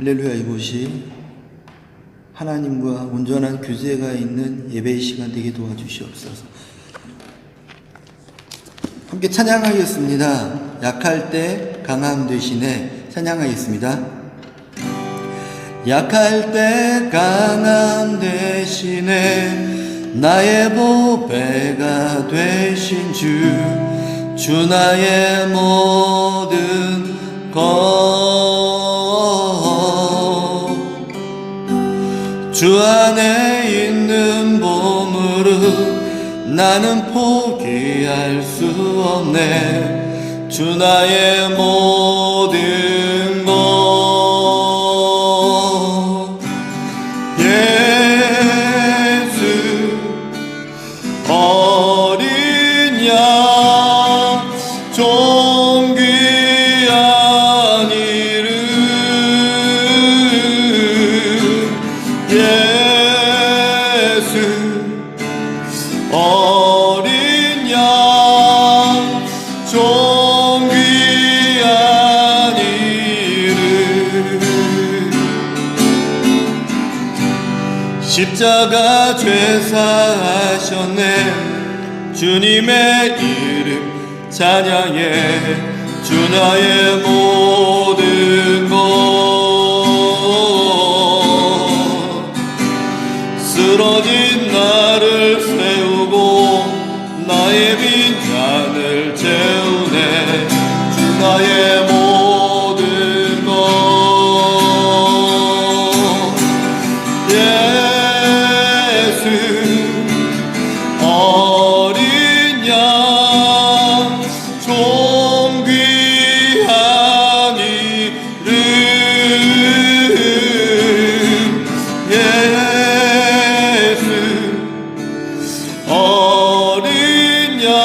할렐루야. 이곳이 하나님과 온전한 교제가 있는 예배의 시간 되게 도와주시옵소서. 함께 찬양하겠습니다. 약할 때 강함 되시네. 찬양하겠습니다. 약할 때 강함 되시네. 나의 보배가 되신 주 나의 모든 것. 주 안에 있는 보물은 나는 포기할 수 없네. 주 나의 모든 것. 예수 어린 양 존귀한 이름. 예수 어린 양 존귀한 이름. 십자가 죄사하셨네. 주님의 이름 찬양해. 주 나의 모든 것. 쓰러진 나를 세우고 나의 빈잔을 채우네. 주 나의 모든 것. 예수 어린 양 존귀한 이름. 예수 어린 양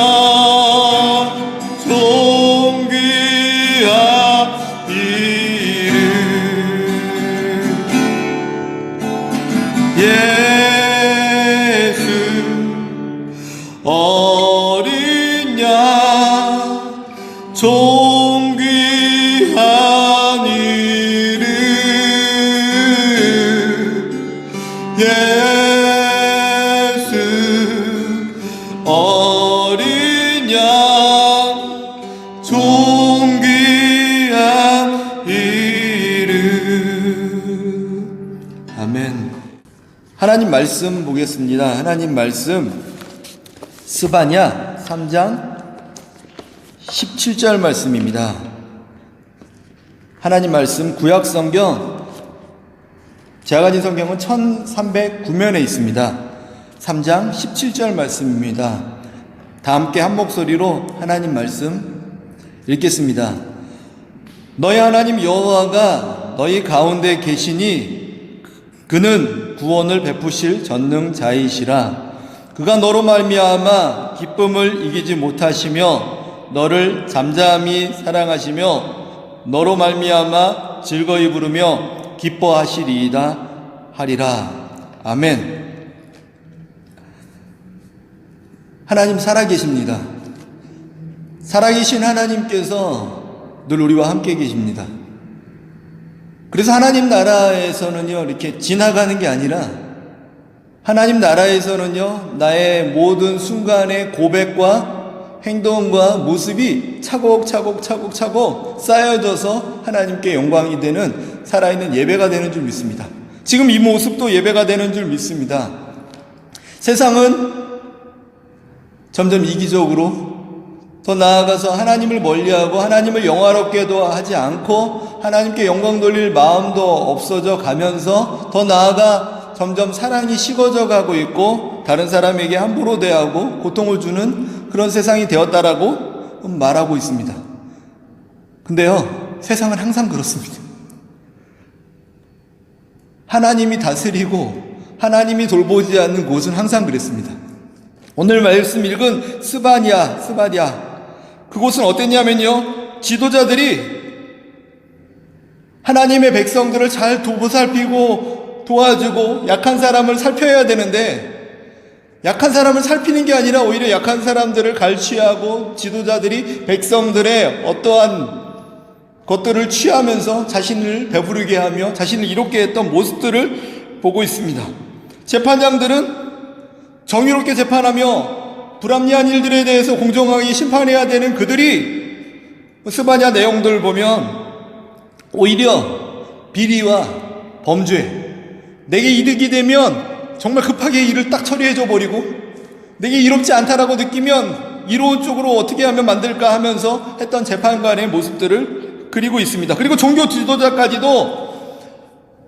존귀한 이름. 예수 어린 양 존귀한 이름. 예수 어린 양 존귀한 이름. 아멘. 하나님 말씀 보겠습니다. 하나님 말씀 스바냐 3장 17절 말씀입니다. 하나님 말씀 구약성경, 제가 가진 성경은 1309면에 있습니다. 3장 17절 말씀입니다. 다 함께 한 목소리로 하나님 말씀 읽겠습니다. 너희 하나님 여호와가 너희 가운데 계시니 그는 구원을 베푸실 전능자이시라. 그가 너로 말미암아 기쁨을 이기지 못하시며 너를 잠잠히 사랑하시며 너로 말미암아 즐거이 부르며 기뻐하시리이다 하리라. 아멘. 하나님 살아계십니다. 살아계신 하나님께서 늘 우리와 함께 계십니다. 그래서 하나님 나라에서는요, 이렇게 지나가는 게 아니라 하나님 나라에서는요, 나의 모든 순간의 고백과 행동과 모습이 차곡차곡 쌓여져서 하나님께 영광이 되는 살아있는 예배가 되는 줄 믿습니다. 지금 이 모습도 예배가 되는 줄 믿습니다. 세상은 점점 이기적으로 더 나아가서 하나님을 멀리하고 하나님을 영화롭게도 하지 않고 하나님께 영광 돌릴 마음도 없어져 가면서 더 나아가 점점 사랑이 식어져 가고 있고 다른 사람에게 함부로 대하고 고통을 주는 그런 세상이 되었다라고 말하고 있습니다. 근데요, 세상은 항상 그렇습니다. 하나님이 다스리고 하나님이 돌보지 않는 곳은 항상 그랬습니다. 오늘 말씀 읽은 스바냐, 그곳은 어땠냐면요, 지도자들이 하나님의 백성들을 잘 보살피고 도와주고 약한 사람을 살펴야 되는데, 약한 사람을 살피는 게 아니라 오히려 약한 사람들을 갈취하고 지도자들이 백성들의 어떠한 것들을 취하면서 자신을 배부르게 하며 자신을 이롭게 했던 모습들을 보고 있습니다. 재판장들은 정의롭게 재판하며 불합리한 일들에 대해서 공정하게 심판해야 되는 그들이 스바냐 내용들을 보면 오히려 비리와 범죄, 내게 이득이 되면 정말 급하게 일을 딱 처리해줘 버리고 내게 이롭지 않다라고 느끼면 이로운 쪽으로 어떻게 하면 만들까 하면서 했던 재판관의 모습들을 그리고 있습니다. 그리고 종교 지도자까지도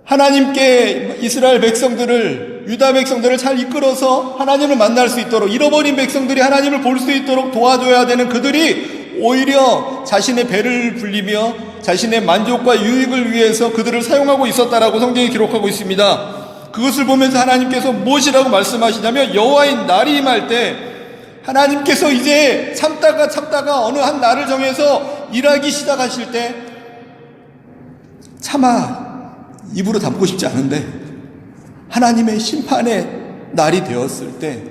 하나님께 이스라엘 백성들을, 유다 백성들을 잘 이끌어서 하나님을 만날 수 있도록, 잃어버린 백성들이 하나님을 볼 수 있도록 도와줘야 되는 그들이 오히려 자신의 배를 불리며 자신의 만족과 유익을 위해서 그들을 사용하고 있었다라고 성경이 기록하고 있습니다. 그것을 보면서 하나님께서 무엇이라고 말씀하시냐면, 여호와의 날이 임할 때 하나님께서 이제 참다가 어느 한 날을 정해서 일하기 시작하실 때 차마 입으로 담고 싶지 않은데 하나님의 심판의 날이 되었을 때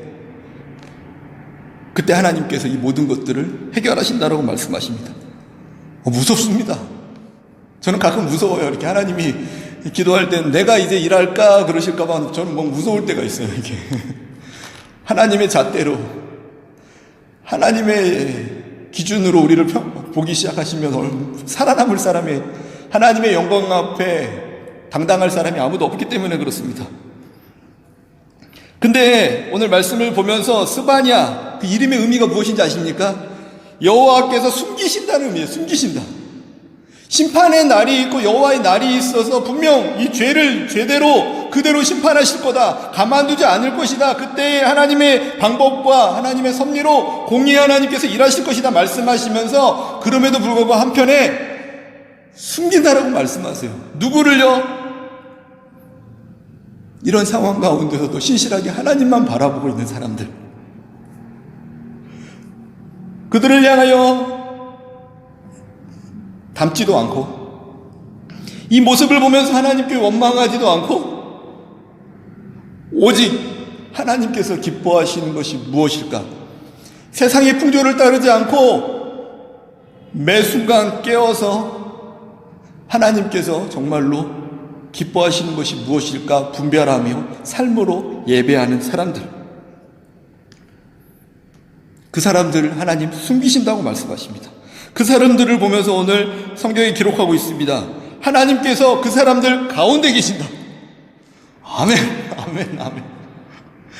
그때 하나님께서 이 모든 것들을 해결하신다라고 말씀하십니다. 무섭습니다. 저는 가끔 무서워요. 이렇게 하나님이 기도할 때는 내가 이제 일할까 그러실까봐 저는 뭐 무서울 때가 있어요. 이렇게 하나님의 잣대로, 하나님의 기준으로 우리를 보기 시작하시면 살아남을 사람이, 하나님의 영광 앞에 당당할 사람이 아무도 없기 때문에 그렇습니다. 근데 오늘 말씀을 보면서 스바냐, 그 이름의 의미가 무엇인지 아십니까? 여호와께서 숨기신다는 의미예요. 숨기신다. 심판의 날이 있고 여호와의 날이 있어서 분명 이 죄를 죄대로 그대로 심판하실 거다, 가만두지 않을 것이다, 그때 하나님의 방법과 하나님의 섭리로 공의의 하나님께서 일하실 것이다 말씀하시면서, 그럼에도 불구하고 한편에 숨긴다라고 말씀하세요. 누구를요? 이런 상황 가운데서도 신실하게 하나님만 바라보고 있는 사람들, 그들을 향하여 닮지도 않고 이 모습을 보면서 하나님께 원망하지도 않고 오직 하나님께서 기뻐하시는 것이 무엇일까? 세상의 풍조를 따르지 않고 매 순간 깨어서 하나님께서 정말로 기뻐하시는 것이 무엇일까 분별하며 삶으로 예배하는 사람들, 그 사람들을 하나님 숨기신다고 말씀하십니다. 그 사람들을 보면서 오늘 성경에 기록하고 있습니다. 하나님께서 그 사람들 가운데 계신다. 아멘, 아멘, 아멘.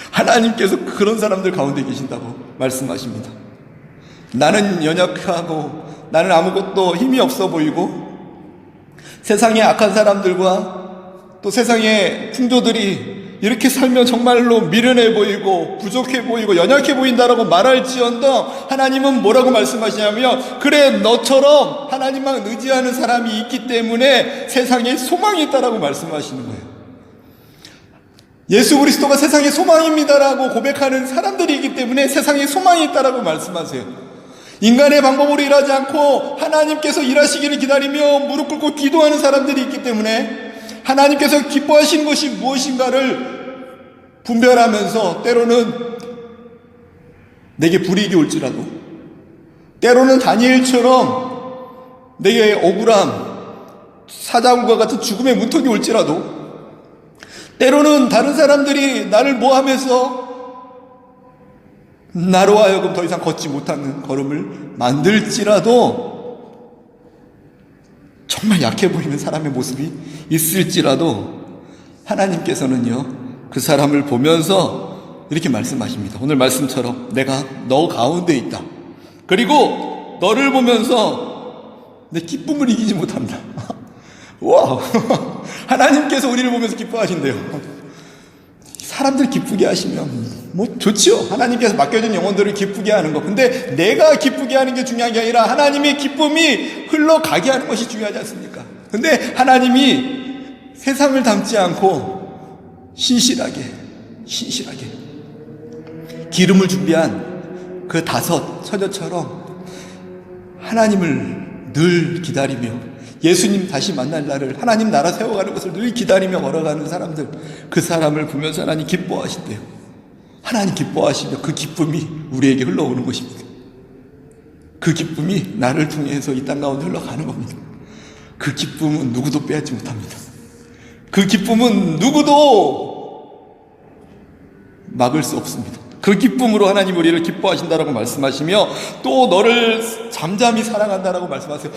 하나님께서 그런 사람들 가운데 계신다고 말씀하십니다. 나는 연약하고 나는 아무것도 힘이 없어 보이고 세상의 악한 사람들과 또 세상의 풍조들이 이렇게 살면 정말로 미련해 보이고 부족해 보이고 연약해 보인다라고 말할지언정, 하나님은 뭐라고 말씀하시냐면, 그래 너처럼 하나님만 의지하는 사람이 있기 때문에 세상에 소망이 있다라고 말씀하시는 거예요. 예수 그리스도가 세상의 소망입니다라고 고백하는 사람들이 있기 때문에 세상에 소망이 있다라고 말씀하세요. 인간의 방법으로 일하지 않고 하나님께서 일하시기를 기다리며 무릎 꿇고 기도하는 사람들이 있기 때문에 하나님께서 기뻐하시는 것이 무엇인가를 분별하면서 때로는 내게 불이익이 올지라도, 때로는 다니엘처럼 내게 억울함, 사자굴과 같은 죽음의 문턱이 올지라도, 때로는 다른 사람들이 나를 모함해서 나로 하여금 더 이상 걷지 못하는 걸음을 만들지라도, 정말 약해 보이는 사람의 모습이 있을지라도 하나님께서는요, 그 사람을 보면서 이렇게 말씀하십니다. 오늘 말씀처럼 내가 너 가운데 있다. 그리고 너를 보면서 내 기쁨을 이기지 못한다. 와우. 하나님께서 우리를 보면서 기뻐하신대요. 사람들 기쁘게 하시면 뭐 좋지요. 하나님께서 맡겨준 영혼들을 기쁘게 하는 거. 근데 내가 기쁘게 하는 게 중요한 게 아니라 하나님의 기쁨이 흘러가게 하는 것이 중요하지 않습니까? 근데 하나님이 세상을 닮지 않고 신실하게 기름을 준비한 그 5 처녀처럼 하나님을 늘 기다리며 예수님 다시 만날 날을, 하나님 나라 세워가는 것을 늘 기다리며 걸어가는 사람들, 그 사람을 보면서 하나님 기뻐하신대요. 하나님 기뻐하시며 그 기쁨이 우리에게 흘러오는 것입니다. 그 기쁨이 나를 통해서 이 땅 가운데 흘러가는 겁니다. 그 기쁨은 누구도 빼앗지 못합니다. 그 기쁨은 누구도 막을 수 없습니다. 그 기쁨으로 하나님 우리를 기뻐하신다라고 말씀하시며 또 너를 잠잠히 사랑한다라고 말씀하세요.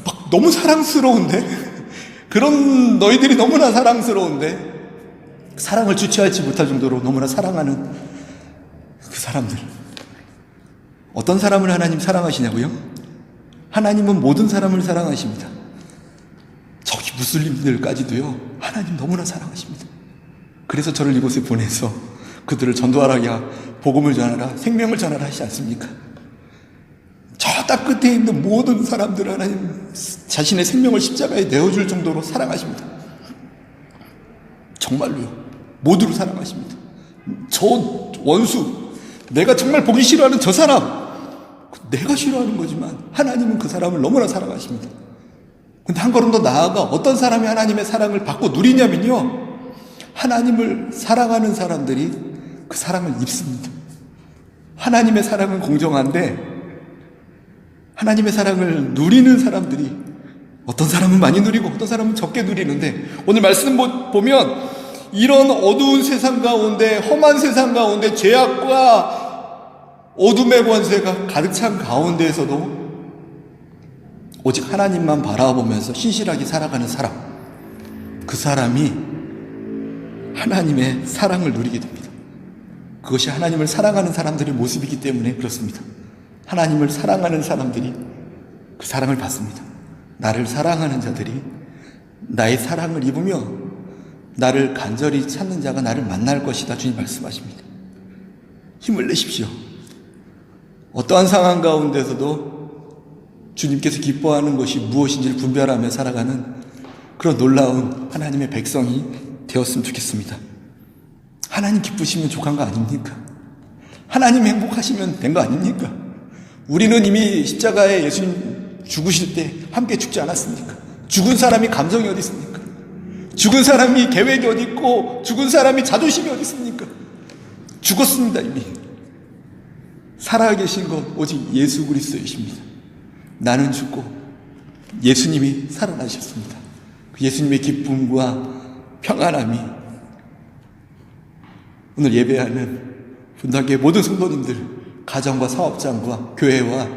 막 너무 사랑스러운데? 그런 너희들이 너무나 사랑스러운데 사랑을 주체하지 못할 정도로 너무나 사랑하는 그 사람들. 어떤 사람을 하나님 사랑하시냐고요? 하나님은 모든 사람을 사랑하십니다. 저기 무슬림들까지도요, 하나님 너무나 사랑하십니다. 그래서 저를 이곳에 보내서 그들을 전도하라, 복음을 전하라, 생명을 전하라 하시지 않습니까? 저 땅 끝에 있는 모든 사람들을 하나님 자신의 생명을 십자가에 내어줄 정도로 사랑하십니다. 정말로요. 모두를 사랑하십니다. 저 원수, 내가 정말 보기 싫어하는 저 사람, 내가 싫어하는 거지만 하나님은 그 사람을 너무나 사랑하십니다. 근데 한 걸음 더 나아가 어떤 사람이 하나님의 사랑을 받고 누리냐면요, 하나님을 사랑하는 사람들이 그 사랑을 입습니다. 하나님의 사랑은 공정한데 하나님의 사랑을 누리는 사람들이, 어떤 사람은 많이 누리고 어떤 사람은 적게 누리는데, 오늘 말씀 보면 이런 어두운 세상 가운데, 험한 세상 가운데, 죄악과 어둠의 권세가 가득 찬 가운데에서도 오직 하나님만 바라보면서 신실하게 살아가는 사람, 그 사람이 하나님의 사랑을 누리게 됩니다. 그것이 하나님을 사랑하는 사람들의 모습이기 때문에 그렇습니다. 하나님을 사랑하는 사람들이 그 사랑을 받습니다. 나를 사랑하는 자들이 나의 사랑을 입으며 나를 간절히 찾는 자가 나를 만날 것이다, 주님 말씀하십니다. 힘을 내십시오. 어떠한 상황 가운데서도 주님께서 기뻐하는 것이 무엇인지를 분별하며 살아가는 그런 놀라운 하나님의 백성이 되었으면 좋겠습니다. 하나님 기쁘시면 족한 거 아닙니까? 하나님 행복하시면 된 거 아닙니까? 우리는 이미 십자가에 예수님 죽으실 때 함께 죽지 않았습니까? 죽은 사람이 감정이 어디 있습니까? 죽은 사람이 계획이 어디 있고 죽은 사람이 자존심이 어디 있습니까? 죽었습니다. 이미 살아계신 것 오직 예수 그리스도이십니다. 나는 죽고 예수님이 살아나셨습니다. 그 예수님의 기쁨과 평안함이 오늘 예배하는 분당교회 모든 성도님들, 가정과 사업장과 교회와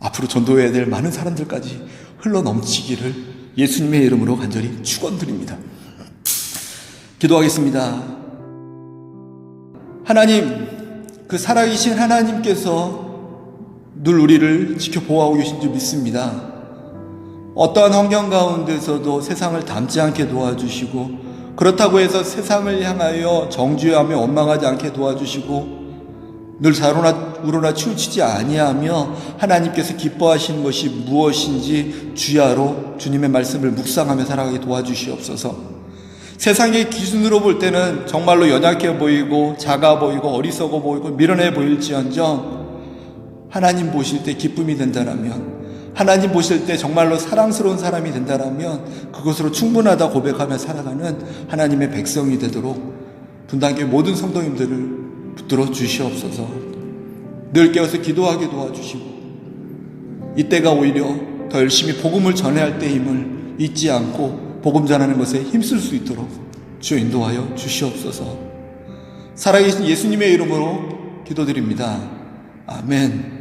앞으로 전도해야 될 많은 사람들까지 흘러넘치기를 예수님의 이름으로 간절히 축원드립니다. 기도하겠습니다. 하나님, 그 살아계신 하나님께서 늘 우리를 지켜보호하고 계신 줄 믿습니다. 어떠한 환경 가운데서도 세상을 닮지 않게 도와주시고, 그렇다고 해서 세상을 향하여 정죄하며 원망하지 않게 도와주시고, 늘 좌로나 우로나 치우치지 아니하며 하나님께서 기뻐하시는 것이 무엇인지 주야로 주님의 말씀을 묵상하며 살아가게 도와주시옵소서. 세상의 기준으로 볼 때는 정말로 연약해 보이고 작아 보이고 어리석어 보이고 미련해 보일지언정, 하나님 보실 때 기쁨이 된다라면, 하나님 보실 때 정말로 사랑스러운 사람이 된다라면 그것으로 충분하다 고백하며 살아가는 하나님의 백성이 되도록 분당교회 모든 성도님들을 붙들어 주시옵소서. 늘 깨어서 기도하게 도와주시고, 이때가 오히려 더 열심히 복음을 전해야 할 때임을 잊지 않고 복음 전하는 것에 힘쓸 수 있도록 주여 인도하여 주시옵소서. 살아계신 예수님의 이름으로 기도드립니다. 아멘.